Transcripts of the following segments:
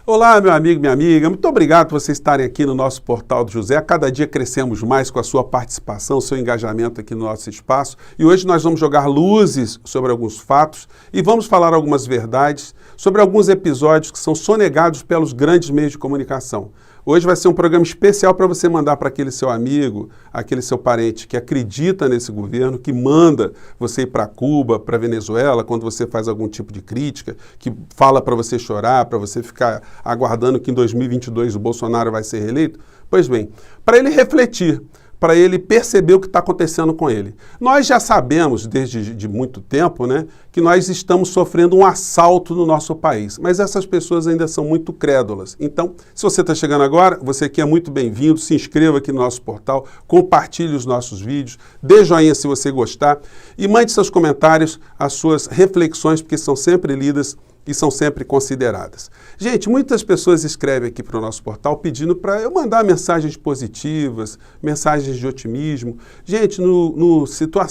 Olá, meu amigo, minha amiga, muito obrigado por vocês estarem aqui no nosso Portal do José. A cada dia crescemos mais com a sua participação, seu engajamento aqui no nosso espaço. E hoje nós vamos jogar luzes sobre alguns fatos e vamos falar algumas verdades sobre alguns episódios que são sonegados pelos grandes meios de comunicação. Hoje vai ser um programa especial para você mandar para aquele seu amigo, aquele seu parente que acredita nesse governo, que manda você ir para Cuba, para Venezuela, quando você faz algum tipo de crítica, que fala para você chorar, para você ficar aguardando que em 2022 o Bolsonaro vai ser reeleito. Pois bem, para ele refletir, para ele perceber o que está acontecendo com ele. Nós já sabemos, desde muito tempo, né, que nós estamos sofrendo um assalto no nosso país, mas essas pessoas ainda são muito crédulas. Então, se você está chegando agora, você aqui é muito bem-vindo, se inscreva aqui no nosso portal, compartilhe os nossos vídeos, dê joinha se você gostar e mande seus comentários, as suas reflexões, porque são sempre lidas e são sempre consideradas. Gente, muitas pessoas escrevem aqui para o nosso portal pedindo para eu mandar mensagens positivas, mensagens de otimismo. Gente,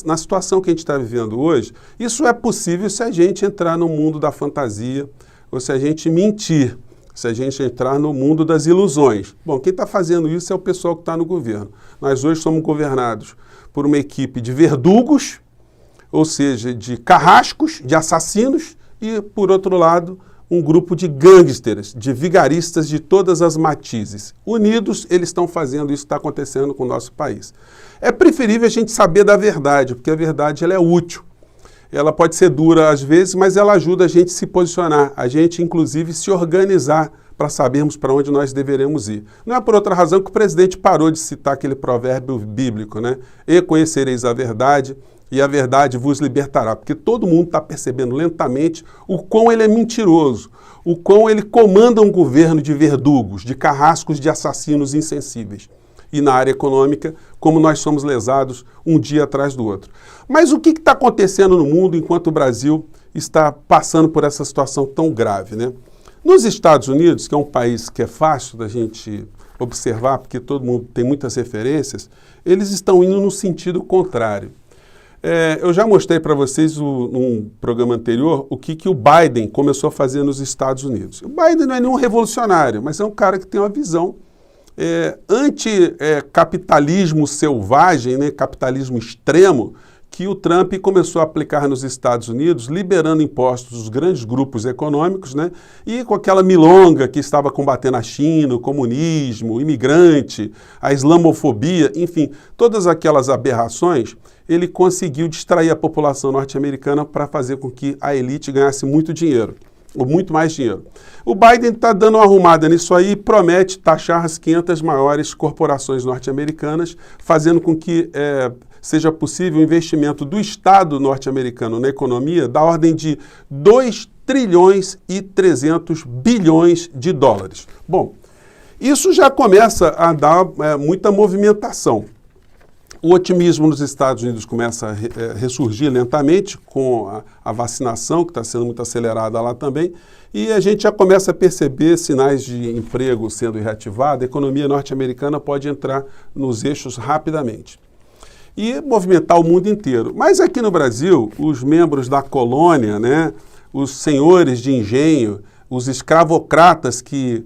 na situação que a gente está vivendo hoje, isso é possível se a gente entrar no mundo da fantasia ou se a gente mentir, se a gente entrar no mundo das ilusões. Bom, quem está fazendo isso é o pessoal que está no governo. Nós hoje somos governados por uma equipe de verdugos, ou seja, de carrascos, de assassinos, e, por outro lado, um grupo de gangsters, de vigaristas de todas as matizes. Unidos, eles estão fazendo isso que está acontecendo com o nosso país. É preferível a gente saber da verdade, porque a verdade ela é útil. Ela pode ser dura às vezes, mas ela ajuda a gente a se posicionar, a gente, inclusive, se organizar para sabermos para onde nós deveremos ir. Não é por outra razão que o presidente parou de citar aquele provérbio bíblico, né? E conhecereis a verdade, e a verdade vos libertará, porque todo mundo está percebendo lentamente o quão ele é mentiroso, o quão ele comanda um governo de verdugos, de carrascos, de assassinos insensíveis. E na área econômica, como nós somos lesados um dia atrás do outro. Mas o que está acontecendo no mundo enquanto o Brasil está passando por essa situação tão grave, né? Nos Estados Unidos, que é um país que é fácil da gente observar, porque todo mundo tem muitas referências, eles estão indo no sentido contrário. Eu já mostrei para vocês num programa anterior o que o Biden começou a fazer nos Estados Unidos. O Biden não é nenhum revolucionário, mas é um cara que tem uma visão anti-capitalismo selvagem, né, capitalismo extremo, que o Trump começou a aplicar nos Estados Unidos, liberando impostos dos grandes grupos econômicos, né, e com aquela milonga que estava combatendo a China, o comunismo, o imigrante, a islamofobia, enfim, todas aquelas aberrações, ele conseguiu distrair a população norte-americana para fazer com que a elite ganhasse muito dinheiro, ou muito mais dinheiro. O Biden está dando uma arrumada nisso aí e promete taxar as 500 maiores corporações norte-americanas, fazendo com que seja possível o investimento do Estado norte-americano na economia da ordem de 2 trilhões e 300 bilhões de dólares. Bom, isso já começa a dar muita movimentação. O otimismo nos Estados Unidos começa a ressurgir lentamente com a vacinação, que está sendo muito acelerada lá também, e a gente já começa a perceber sinais de emprego sendo reativado, a economia norte-americana pode entrar nos eixos rapidamente e movimentar o mundo inteiro. Mas aqui no Brasil, os membros da colônia, né, os senhores de engenho, os escravocratas que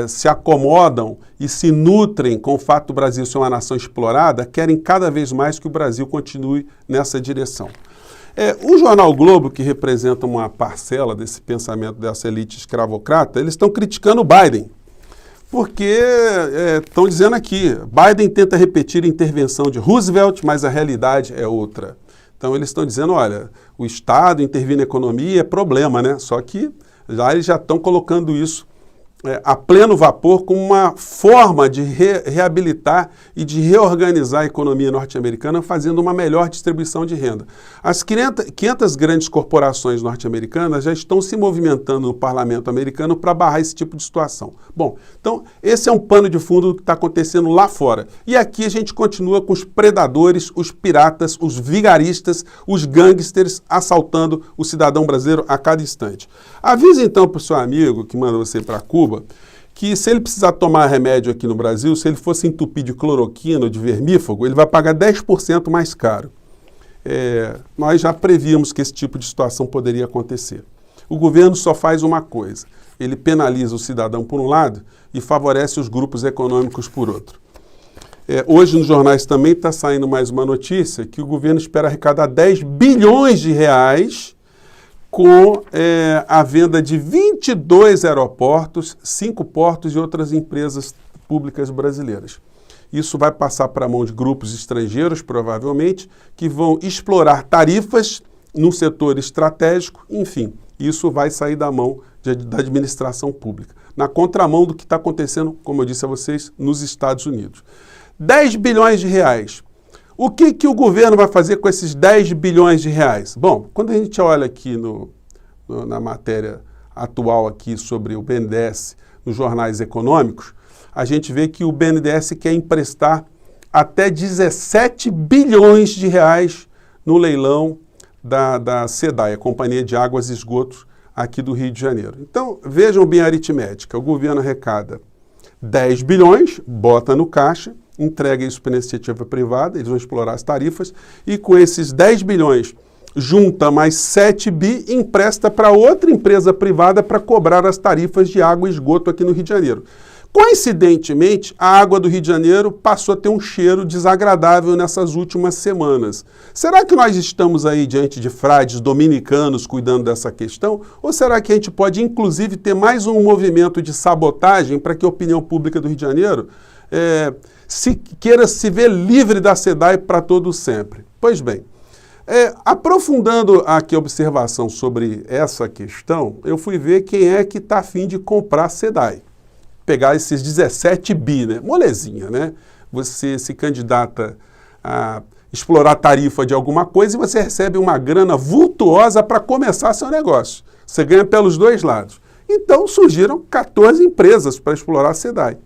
se acomodam e se nutrem com o fato do Brasil ser uma nação explorada, querem cada vez mais que o Brasil continue nessa direção. O jornal o Globo, que representa uma parcela desse pensamento dessa elite escravocrata, eles estão criticando o Biden, porque estão dizendo aqui, Biden tenta repetir a intervenção de Roosevelt, mas a realidade é outra. Então eles estão dizendo, olha, o Estado intervir na economia é problema, né? Só que eles já estão colocando isso a pleno vapor como uma forma de reabilitar e de reorganizar a economia norte-americana, fazendo uma melhor distribuição de renda. As 500 grandes corporações norte-americanas já estão se movimentando no parlamento americano para barrar esse tipo de situação. Bom, então esse é um pano de fundo do que está acontecendo lá fora. E aqui a gente continua com os predadores, os piratas, os vigaristas, os gangsters assaltando o cidadão brasileiro a cada instante. Avise então para o seu amigo que manda você para Cuba, que se ele precisar tomar remédio aqui no Brasil, se ele fosse entupir de cloroquina ou de vermífugo, ele vai pagar 10% mais caro. Nós já prevíamos que esse tipo de situação poderia acontecer. O governo só faz uma coisa, ele penaliza o cidadão por um lado e favorece os grupos econômicos por outro. Hoje nos jornais também está saindo mais uma notícia que o governo espera arrecadar 10 bilhões de reais com a venda de 22 aeroportos, 5 portos e outras empresas públicas brasileiras. Isso vai passar para a mão de grupos estrangeiros, provavelmente, que vão explorar tarifas num setor estratégico, enfim, isso vai sair da mão da administração pública, na contramão do que está acontecendo, como eu disse a vocês, nos Estados Unidos. 10 bilhões de reais. O que o governo vai fazer com esses 10 bilhões de reais? Bom, quando a gente olha aqui na matéria atual aqui sobre o BNDES nos jornais econômicos, a gente vê que o BNDES quer emprestar até 17 bilhões de reais no leilão da SEDAI, a Companhia de Águas e Esgotos aqui do Rio de Janeiro. Então, vejam bem a aritmética. O governo arrecada 10 bilhões, bota no caixa, entrega isso para a iniciativa privada, eles vão explorar as tarifas, e com esses 10 bilhões, junta mais 7 bi e empresta para outra empresa privada para cobrar as tarifas de água e esgoto aqui no Rio de Janeiro. Coincidentemente, a água do Rio de Janeiro passou a ter um cheiro desagradável nessas últimas semanas. Será que nós estamos aí diante de frades dominicanos cuidando dessa questão? Ou será que a gente pode, inclusive, ter mais um movimento de sabotagem para que a opinião pública do Rio de Janeiro queira se ver livre da SEDAI para todo sempre? Pois bem, aprofundando aqui a observação sobre essa questão, eu fui ver quem é que está a fim de comprar a SEDAI. Pegar esses 17 bi, né? Molezinha, né? Você se candidata a explorar a tarifa de alguma coisa e você recebe uma grana vultuosa para começar seu negócio. Você ganha pelos dois lados. Então surgiram 14 empresas para explorar a SEDAI.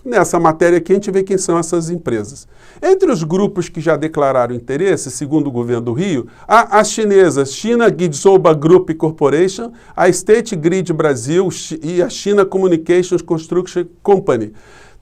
Nessa matéria aqui a gente vê quem são essas empresas. Entre os grupos que já declararam interesse, segundo o governo do Rio, há as chinesas China Guizhou Group Corporation, a State Grid Brasil e a China Communications Construction Company.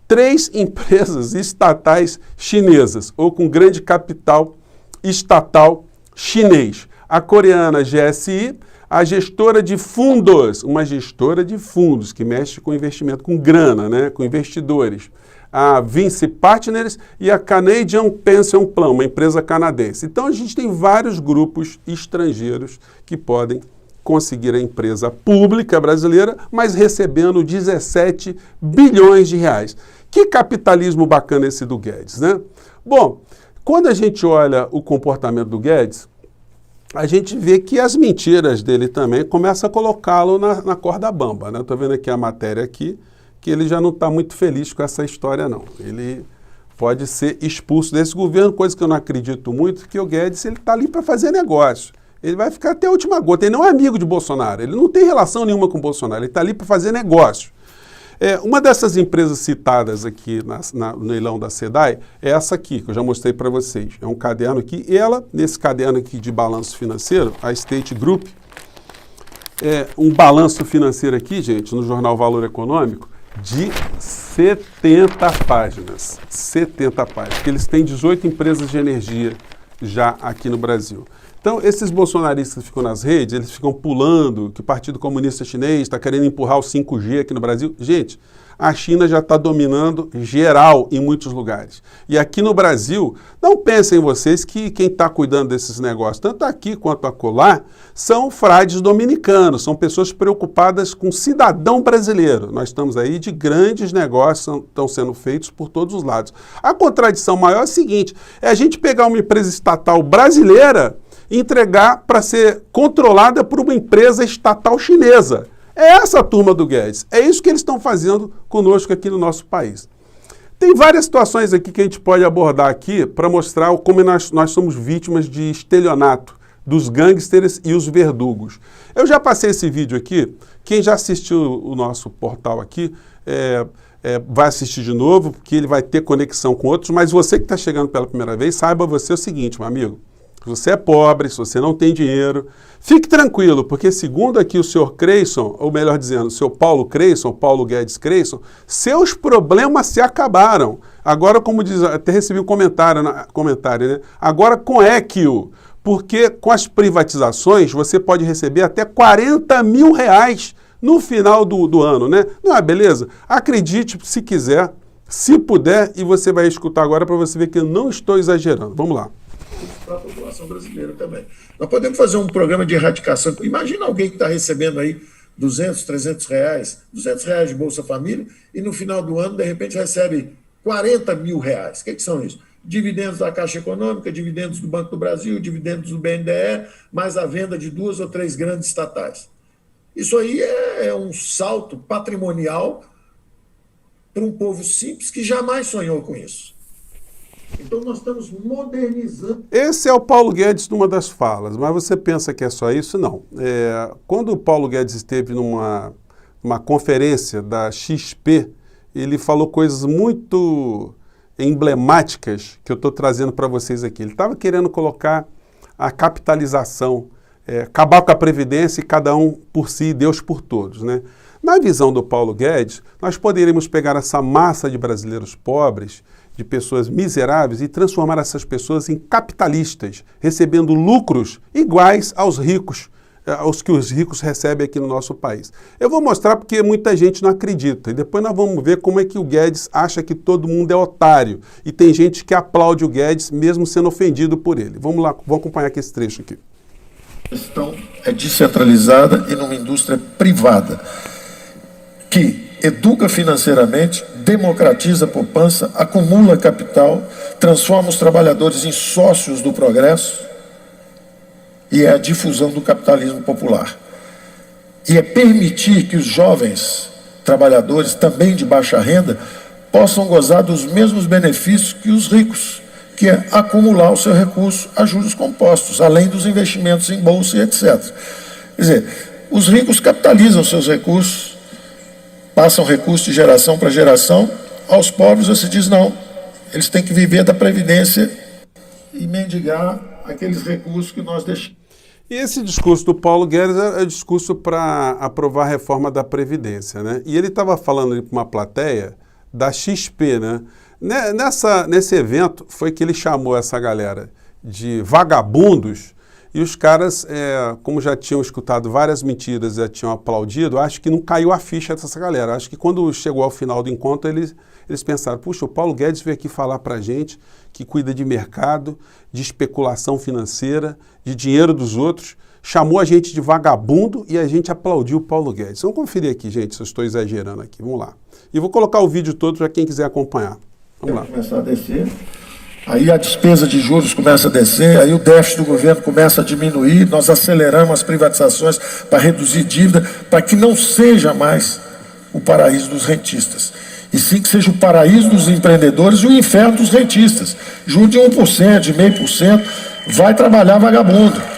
3 empresas estatais chinesas, ou com grande capital estatal chinês. A coreana GSI, a gestora de fundos, uma gestora de fundos que mexe com investimento, com grana, né, com investidores. A Vinci Partners e a Canadian Pension Plan, uma empresa canadense. Então a gente tem vários grupos estrangeiros que podem conseguir a empresa pública brasileira, mas recebendo 17 bilhões de reais. Que capitalismo bacana esse do Guedes, né? Bom, quando a gente olha o comportamento do Guedes, a gente vê que as mentiras dele também começam a colocá-lo na corda bamba, né? Estou vendo aqui a matéria aqui, que ele já não está muito feliz com essa história, não. Ele pode ser expulso desse governo, coisa que eu não acredito muito, porque o Guedes está ali para fazer negócio. Ele vai ficar até a última gota. Ele não é amigo de Bolsonaro, ele não tem relação nenhuma com Bolsonaro, ele está ali para fazer negócio. Uma dessas empresas citadas aqui no leilão da SEDAI é essa aqui, que eu já mostrei para vocês. É um caderno aqui, e ela, nesse caderno aqui de balanço financeiro, a State Group, um balanço financeiro aqui, gente, no jornal Valor Econômico, de 70 páginas. 70 páginas, porque eles têm 18 empresas de energia já aqui no Brasil. Então, esses bolsonaristas que ficam nas redes, eles ficam pulando que o Partido Comunista Chinês está querendo empurrar o 5G aqui no Brasil. Gente, a China já está dominando geral em muitos lugares. E aqui no Brasil, não pensem vocês que quem está cuidando desses negócios, tanto aqui quanto acolá, são frades dominicanos, são pessoas preocupadas com o cidadão brasileiro. Nós estamos aí de grandes negócios, estão sendo feitos por todos os lados. A contradição maior é a seguinte, é a gente pegar uma empresa estatal brasileira e entregar para ser controlada por uma empresa estatal chinesa. É essa a turma do Guedes. É isso que eles estão fazendo conosco aqui no nosso país. Tem várias situações aqui que a gente pode abordar aqui para mostrar como nós somos vítimas de estelionato dos gangsters e os verdugos. Eu já passei esse vídeo aqui. Quem já assistiu o nosso portal aqui vai assistir de novo, porque ele vai ter conexão com outros. Mas você que está chegando pela primeira vez, saiba você o seguinte, meu amigo. Se você é pobre, se você não tem dinheiro, fique tranquilo, porque segundo aqui o senhor Creyson, ou melhor dizendo, o senhor Paulo Creyson, Paulo Guedes Creyson, seus problemas se acabaram. Agora, como diz, até recebi um comentário, né? Agora com Equio, porque com as privatizações você pode receber até 40 mil reais no final do ano, né? Não é beleza? Acredite se quiser, se puder, e você vai escutar agora para você ver que eu não estou exagerando. Vamos lá. Para a população brasileira também. Nós podemos fazer um programa de erradicação. Imagina alguém que está recebendo aí 200, 300 reais, 200 reais de Bolsa Família, e no final do ano, de repente, recebe 40 mil reais. O que são isso? Dividendos da Caixa Econômica, dividendos do Banco do Brasil, dividendos do BNDE, mais a venda de 2 ou 3 grandes estatais. Isso aí é um salto patrimonial para um povo simples que jamais sonhou com isso. Então nós estamos modernizando. Esse é o Paulo Guedes numa das falas, mas você pensa que é só isso? Não. Quando o Paulo Guedes esteve numa conferência da XP, ele falou coisas muito emblemáticas que eu estou trazendo para vocês aqui. Ele estava querendo colocar a capitalização, acabar com a Previdência e cada um por si e Deus por todos, né? Na visão do Paulo Guedes, nós poderíamos pegar essa massa de brasileiros pobres, de pessoas miseráveis, e transformar essas pessoas em capitalistas, recebendo lucros iguais aos ricos, aos que os ricos recebem aqui no nosso país. Eu vou mostrar porque muita gente não acredita, e depois nós vamos ver como é que o Guedes acha que todo mundo é otário, e tem gente que aplaude o Guedes mesmo sendo ofendido por ele. Vamos lá, vamos acompanhar aqui esse trecho aqui. A questão é descentralizada e numa indústria privada, que educa financeiramente, democratiza a poupança, acumula capital, transforma os trabalhadores em sócios do progresso, e é a difusão do capitalismo popular. E é permitir que os jovens trabalhadores, também de baixa renda, possam gozar dos mesmos benefícios que os ricos, que é acumular o seu recurso a juros compostos, além dos investimentos em bolsa e etc. Quer dizer, os ricos capitalizam seus recursos, passam recursos de geração para geração. Aos pobres você diz não, eles têm que viver da Previdência e mendigar aqueles recursos que nós deixamos. E esse discurso do Paulo Guedes é o discurso para aprovar a reforma da Previdência, né? E ele estava falando para uma plateia da XP, né? Nesse evento foi que ele chamou essa galera de vagabundos, e os caras, como já tinham escutado várias mentiras, já tinham aplaudido, acho que não caiu a ficha dessa galera. Acho que quando chegou ao final do encontro, eles pensaram, puxa, o Paulo Guedes veio aqui falar para a gente que cuida de mercado, de especulação financeira, de dinheiro dos outros, chamou a gente de vagabundo e a gente aplaudiu o Paulo Guedes. Vamos conferir aqui, gente, se eu estou exagerando aqui. Vamos lá. E vou colocar o vídeo todo para quem quiser acompanhar. Vamos lá. Começar a descer. Aí a despesa de juros começa a descer, aí o déficit do governo começa a diminuir, nós aceleramos as privatizações para reduzir dívida, para que não seja mais o paraíso dos rentistas, e sim que seja o paraíso dos empreendedores e o inferno dos rentistas. Juro de 1%, de 0,5%, vai trabalhar vagabundo.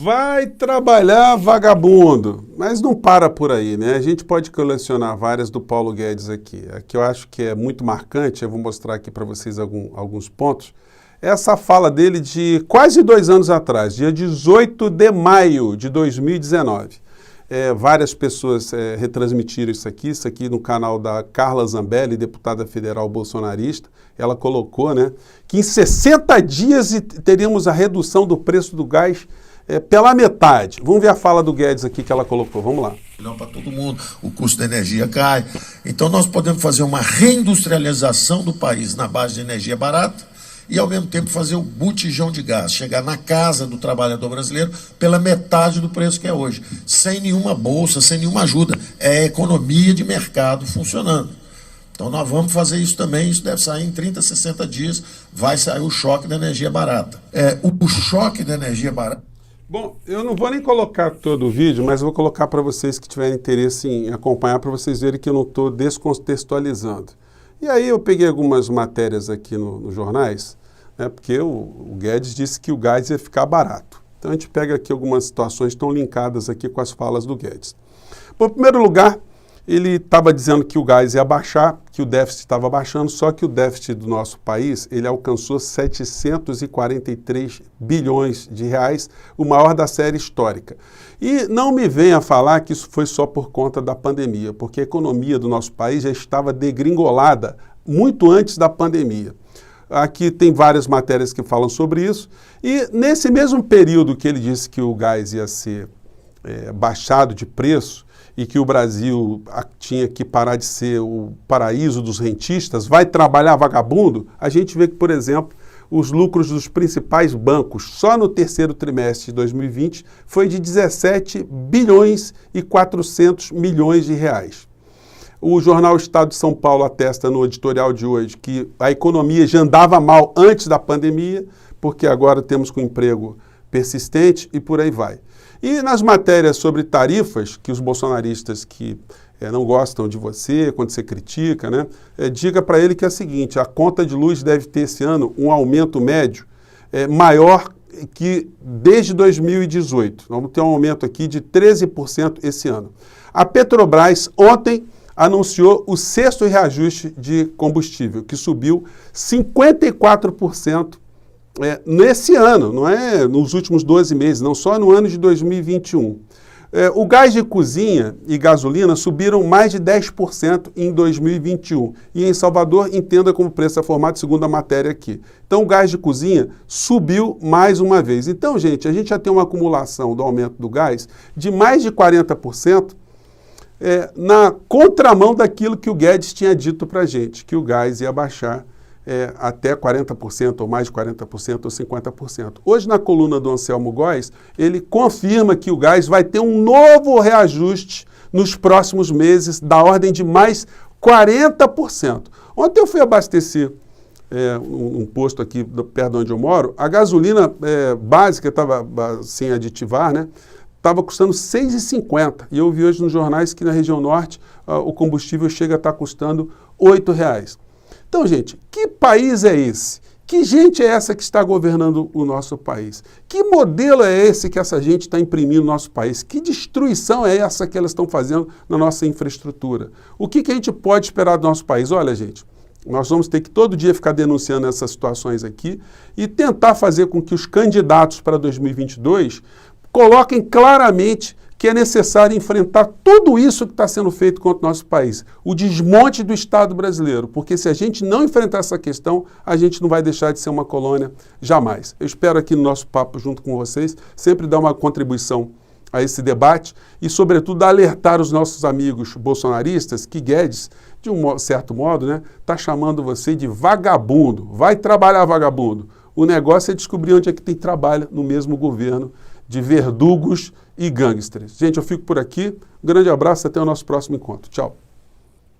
Vai trabalhar vagabundo, mas não para por aí, né? A gente pode colecionar várias do Paulo Guedes aqui. A que eu acho que é muito marcante, eu vou mostrar aqui para vocês alguns pontos, é essa fala dele de quase 2 anos atrás, dia 18 de maio de 2019. Várias pessoas retransmitiram isso aqui no canal da Carla Zambelli, deputada federal bolsonarista. Ela colocou, né, que em 60 dias teríamos a redução do preço do gás pela metade. Vamos ver a fala do Guedes aqui que ela colocou. Vamos lá. Não para todo mundo, o custo da energia cai. Então nós podemos fazer uma reindustrialização do país na base de energia barata e ao mesmo tempo fazer o botijão de gás, chegar na casa do trabalhador brasileiro pela metade do preço que é hoje, sem nenhuma bolsa, sem nenhuma ajuda. É a economia de mercado funcionando. Então nós vamos fazer isso também, isso deve sair em 30, 60 dias, vai sair o choque da energia barata. O choque da energia barata. Bom, eu não vou nem colocar todo o vídeo, mas vou colocar para vocês que tiverem interesse em acompanhar, para vocês verem que eu não estou descontextualizando. E aí eu peguei algumas matérias aqui nos jornais, né, porque o Guedes disse que o gás ia ficar barato. Então a gente pega aqui algumas situações que estão linkadas aqui com as falas do Guedes. Bom, em primeiro lugar, ele estava dizendo que o gás ia baixar, que o déficit estava baixando, só que o déficit do nosso país, ele alcançou 743 bilhões de reais, o maior da série histórica. E não me venha falar que isso foi só por conta da pandemia, porque a economia do nosso país já estava degringolada muito antes da pandemia. Aqui tem várias matérias que falam sobre isso. E nesse mesmo período que ele disse que o gás ia ser baixado de preço e que o Brasil tinha que parar de ser o paraíso dos rentistas, vai trabalhar vagabundo, a gente vê que, por exemplo, os lucros dos principais bancos só no terceiro trimestre de 2020 foi de 17 bilhões e 400 milhões de reais. O jornal Estado de São Paulo atesta no editorial de hoje que a economia já andava mal antes da pandemia, porque agora temos com emprego persistente e por aí vai. E nas matérias sobre tarifas, que os bolsonaristas que não gostam de você, quando você critica, né, diga para ele que é o seguinte: a conta de luz deve ter esse ano um aumento médio maior que desde 2018. Vamos ter um aumento aqui de 13% esse ano. A Petrobras ontem anunciou o 6º reajuste de combustível, que subiu 54% nesse ano, não é nos últimos 12 meses, não, só no ano de 2021. O gás de cozinha e gasolina subiram mais de 10% em 2021. E em Salvador, entenda como o preço é formado, segundo a matéria aqui. Então, o gás de cozinha subiu mais uma vez. Então, gente, a gente já tem uma acumulação do aumento do gás de mais de 40%, na contramão daquilo que o Guedes tinha dito para a gente, que o gás ia baixar até 40%, ou mais de 40%, ou 50%. Hoje, na coluna do Anselmo Góes, ele confirma que o gás vai ter um novo reajuste nos próximos meses, da ordem de mais 40%. Ontem eu fui abastecer um posto aqui perto de onde eu moro, a gasolina básica, estava sem aditivar, né? Estava custando R$ 6,50. E eu vi hoje nos jornais que na região norte o combustível chega a estar custando R$ 8,00. Então, gente, que país é esse? Que gente é essa que está governando o nosso país? Que modelo é esse que essa gente está imprimindo no nosso país? Que destruição é essa que elas estão fazendo na nossa infraestrutura? O que a gente pode esperar do nosso país? Olha, gente, nós vamos ter que todo dia ficar denunciando essas situações aqui e tentar fazer com que os candidatos para 2022 coloquem claramente que é necessário enfrentar tudo isso que está sendo feito contra o nosso país, o desmonte do Estado brasileiro, porque se a gente não enfrentar essa questão, a gente não vai deixar de ser uma colônia jamais. Eu espero aqui no nosso papo junto com vocês sempre dar uma contribuição a esse debate e, sobretudo, alertar os nossos amigos bolsonaristas que Guedes, de um certo modo, né, está chamando você de vagabundo. Vai trabalhar, vagabundo. O negócio é descobrir onde é que tem trabalho no mesmo governo de verdugos e gangsters. Gente, eu fico por aqui. Um grande abraço, até o nosso próximo encontro. Tchau.